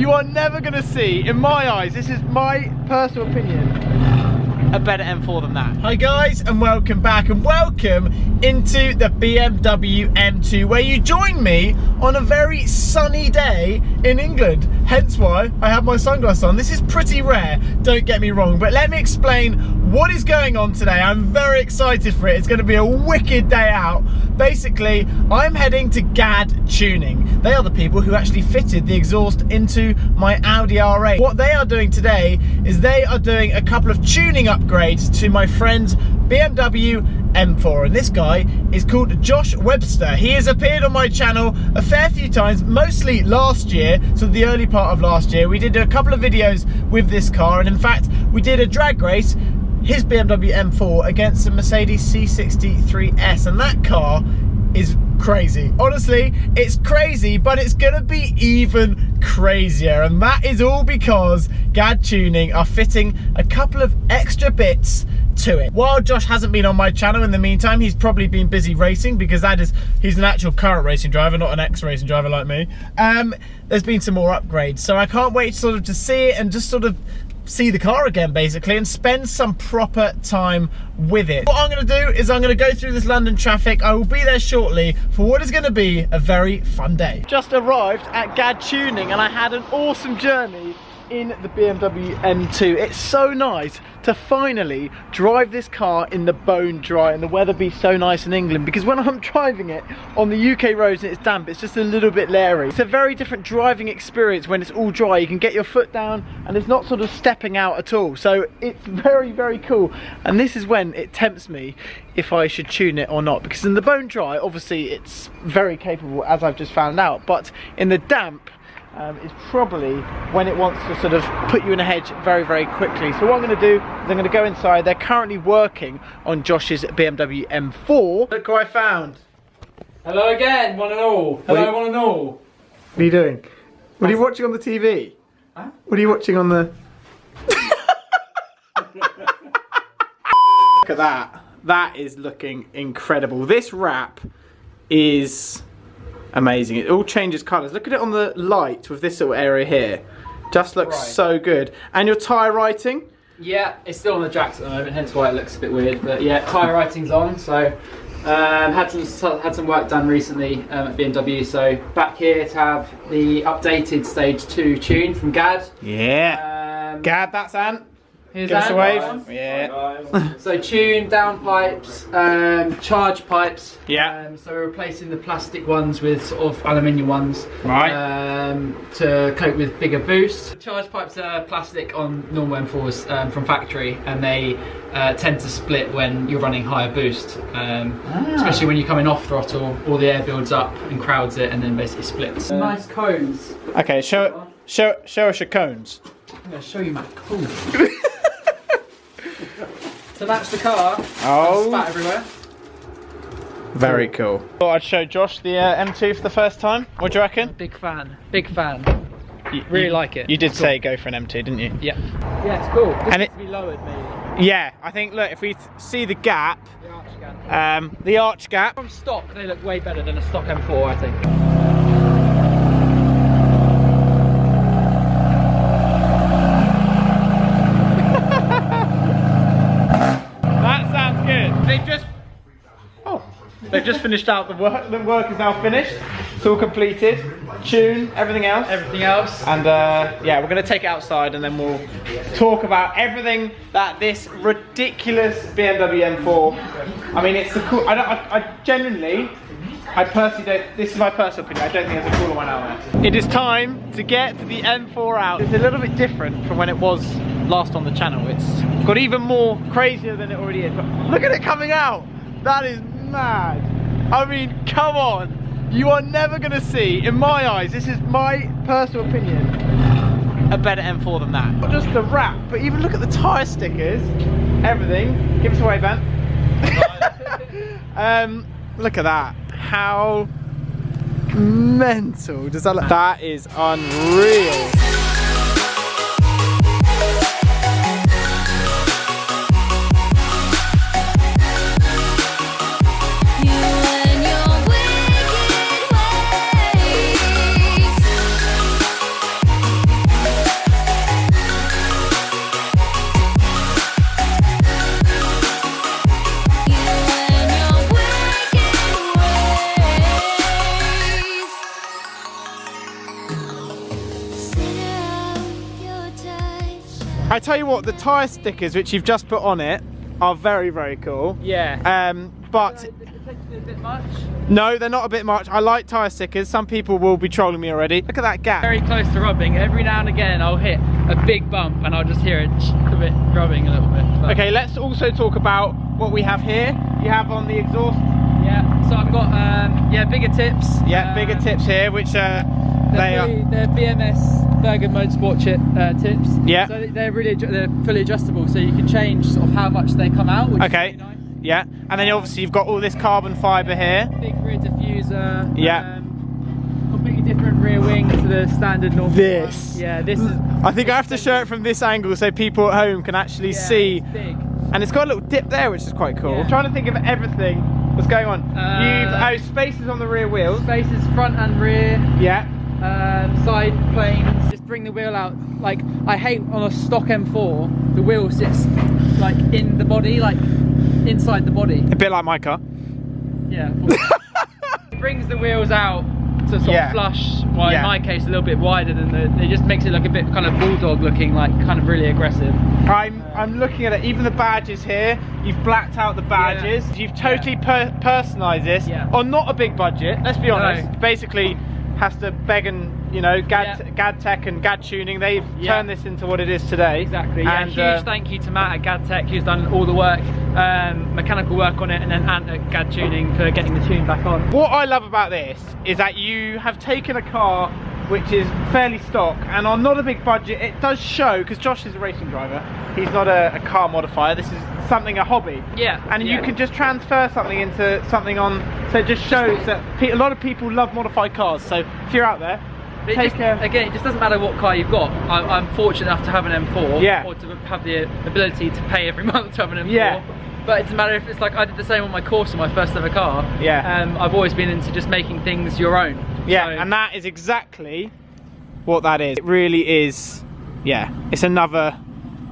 you are never going to see, in my eyes, this is my personal opinion, a better M4 than that. Hi guys, and welcome back, and welcome into the BMW M2, where you join me on a very sunny day in England. Hence why I have my sunglasses on. This is pretty rare, don't get me wrong, but let me explain what is going on today. I'm very excited for it. It's going to be a wicked day out. Basically, I'm heading to GAD Tuning. They are the people who actually fitted the exhaust into my Audi R8. What they are doing today is they are doing a couple of tuning upgrades to my friend's BMW M4, and this guy is called Josh Webster. He has appeared on my channel a fair few times, mostly last year, so the early part of last year. We did a couple of videos with this car, and in fact, we did a drag race, his BMW M4 against a Mercedes C63S, and that car is crazy. Honestly, it's crazy, but it's gonna be even crazier, and that is all because GAD Tuning are fitting a couple of extra bits to it. While Josh hasn't been on my channel in the meantime, he's probably been busy racing, because he's an actual current racing driver, not an ex-racing driver like me. There's been some more upgrades, so I can't wait sort of to see it and just sort of see the car again, basically, and spend some proper time with it. What I'm going to do is I'm going to go through this London traffic. I will be there shortly for what is going to be a very fun day. Just arrived at GAD Tuning, and I had an awesome journey in the BMW M2. It's so nice to finally drive this car in the bone dry and the weather be so nice in England, because when I'm driving it on the UK roads and it's damp, it's just a little bit leery. It's a very different driving experience when it's all dry. You can get your foot down and it's not sort of stepping out at all, so it's very, very cool. And this is when it tempts me if I should tune it or not, because in the bone dry, obviously it's very capable, as I've just found out, but in the damp, is probably when it wants to sort of put you in a hedge very, very quickly. So what I'm going to do is I'm going to go inside. They're currently working on Josh's BMW M4. Look who I found. Hello again, one and all. Hello, one and all. What are you doing? What are you watching on the TV? Huh? What are you watching on the... Look at that. That is looking incredible. This wrap is amazing. It all changes colours. Look at it on the light with this little area here. Just looks so good. And your tyre writing? Yeah, it's still on the jacks at the moment, hence why it looks a bit weird. But yeah, tyre writing's on. So had some work done recently at BMW. So back here to have the updated Stage 2 tune from GAD. Yeah. GAD, that's Ant. Here's Give us a wave. Ant. Yeah. So tune, down pipes, charge pipes. Yeah. So we're replacing the plastic ones with sort of aluminium ones. Right. To cope with bigger boosts. The charge pipes are plastic on normal M4s from factory, and they tend to split when you're running higher boost. Especially when you're coming off throttle, all the air builds up and crowds it, and then basically splits. Nice cones. Okay, show us your cones. I'm going to show you my cones. To match the car, spat everywhere. Very cool. Thought I'd show Josh the M2 for the first time. What do you reckon? Big fan. Really like it. You did say go for an M2, didn't you? Yeah. Yeah, it's cool. This And needs to be lowered maybe. Yeah, I think, look, if we see the gap, The arch gap. From stock, they look way better than a stock M4, I think. They've just finished out the work. The work is now finished. It's all completed. Tune, everything else. And yeah, we're going to take it outside and then we'll talk about everything that this ridiculous BMW M4. I mean, it's the cool. I genuinely, I personally don't. This is my personal opinion. I don't think there's a cooler one out there. It is time to get the M4 out. It's a little bit different from when it was last on the channel. It's got even more crazier than it already is. But look at it coming out. That is mad. I mean, come on. You are never going to see, in my eyes, this is my personal opinion, a better M4 than that. Not just the wrap, but even look at the tyre stickers, everything. Give us a wave, man. Look at that. How mental does that look? That is unreal. I tell you what, the tyre stickers which you've just put on it are very, very cool. Yeah. But A bit much. no, they're not a bit much. I like tyre stickers. Some people will be trolling me already. Look at that gap. Very close to rubbing. Every now and again I'll hit a big bump and I'll just hear it a bit rubbing a little bit. But okay, let's also talk about what we have here. You have on the exhaust. yeah, so I've got bigger tips. Yeah, bigger tips here, which They're BMS Bergen Motorsport tips. Yeah. So they're fully adjustable, so you can change sort of how much they come out. Which okay. is really nice. Yeah, and then obviously you've got all this carbon fibre here. Big rear diffuser. Yeah. Completely different rear wing to the standard normal This. one. Yeah, this is. I think I have to show it from this angle so people at home can actually see. It's big. And it's got a little dip there, which is quite cool. Yeah. I'm trying to think of everything. What's going on? You've spaces on the rear wheels. Spaces front and rear. Yeah. Side planes. Just bring the wheel out. Like, I hate on a stock M4, the wheel sits like in the body, like inside the body. A bit like my car. Yeah. It brings the wheels out to sort of flush. Well, in my case, a little bit wider than it just makes it look a bit kind of bulldog looking, like kind of really aggressive. I'm looking at it. Even the badges here, you've blacked out the badges. Yeah. You've totally personalised this on not a big budget. Let's be honest. No. Basically, has to beg and Gad Tech and Gad Tuning. They've turned this into what it is today. Exactly. And huge thank you to Matt at Gad Tech, who's done all the work, mechanical work on it, and then Ant at Gad Tuning for getting the tune back on. What I love about this is that you have taken a car which is fairly stock and on not a big budget. It does show, because Josh is a racing driver, he's not a car modifier, this is something, a hobby. Yeah. And you can just transfer something into something on, so it just shows that a lot of people love modified cars. So if you're out there, again, it just doesn't matter what car you've got. I'm fortunate enough to have an M4, or to have the ability to pay every month to have an M4. Yeah. But it doesn't matter if it's like, I did the same on my course on my first ever car. Yeah. I've always been into just making things your own. Yeah, so, and that is exactly what that is. It really is, it's another,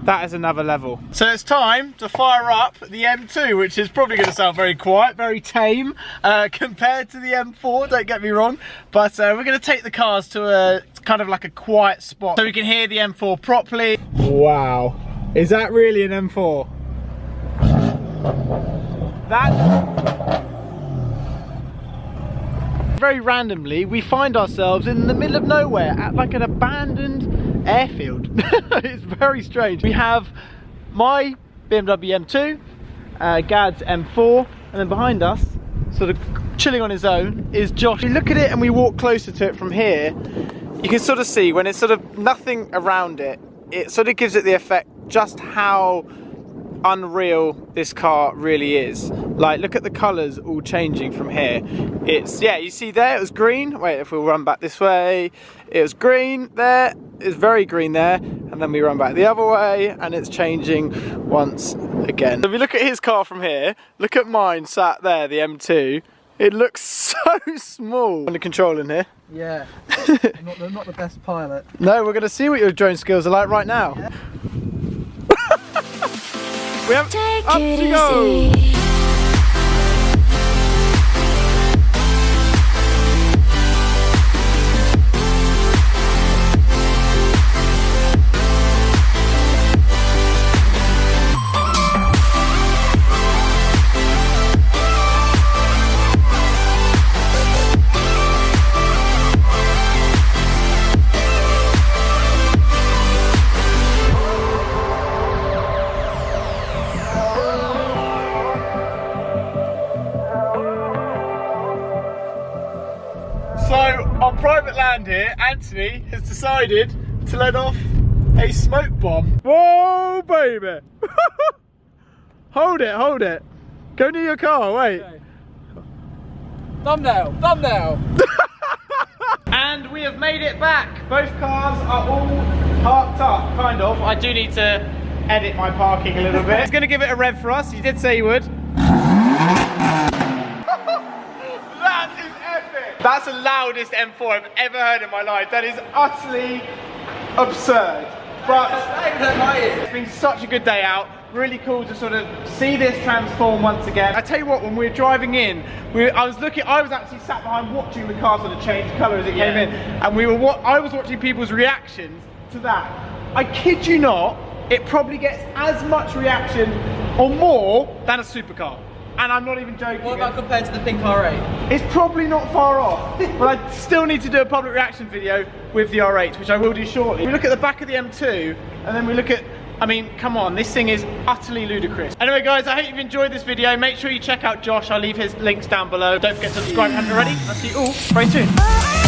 that is another level. So it's time to fire up the M2, which is probably going to sound very quiet, very tame compared to the M4, don't get me wrong. But we're going to take the cars to a kind of like a quiet spot so we can hear the M4 properly. Wow, is that really an M4? Very randomly, we find ourselves in the middle of nowhere at like an abandoned airfield. It's very strange. We have my BMW M2, Gad's M4, and then behind us, sort of chilling on his own, is Josh. We look at it and we walk closer to it from here. You can sort of see when it's sort of nothing around it, it sort of gives it the effect just how unreal this car really is. Like, look at the colours all changing from here. It's, you see there, it was green. Wait, if we'll run back this way, it was green there, it's very green there, and then we run back the other way and it's changing once again. So if we look at his car from here, look at mine sat there, the M2. It looks so small. On the control in here. Yeah, I'm not the best pilot. No, we're going to see what your drone skills are like right now. Yeah. We have up to go. So, on private land here, Anthony has decided to let off a smoke bomb. Whoa, baby! Hold it, hold it. Go near your car, wait. Okay. Thumbnail, thumbnail! And we have made it back. Both cars are all parked up, kind of. I do need to edit my parking a little bit. He's going to give it a rev for us, he did say he would. That's the loudest M4 I've ever heard in my life. That is utterly absurd. But it's been such a good day out. Really cool to sort of see this transform once again. I tell you what, when we were driving in, I was actually sat behind watching the car sort of change colour as it came in, and I was watching people's reactions to that. I kid you not, it probably gets as much reaction or more than a supercar. And I'm not even joking. What about compared to the pink R8? It's probably not far off, but I still need to do a public reaction video with the R8, which I will do shortly. We look at the back of the M2, and then we look at, I mean, come on, this thing is utterly ludicrous. Anyway guys, I hope you've enjoyed this video. Make sure you check out Josh, I'll leave his links down below. Don't forget to subscribe if you haven't already. I'll see you all very soon.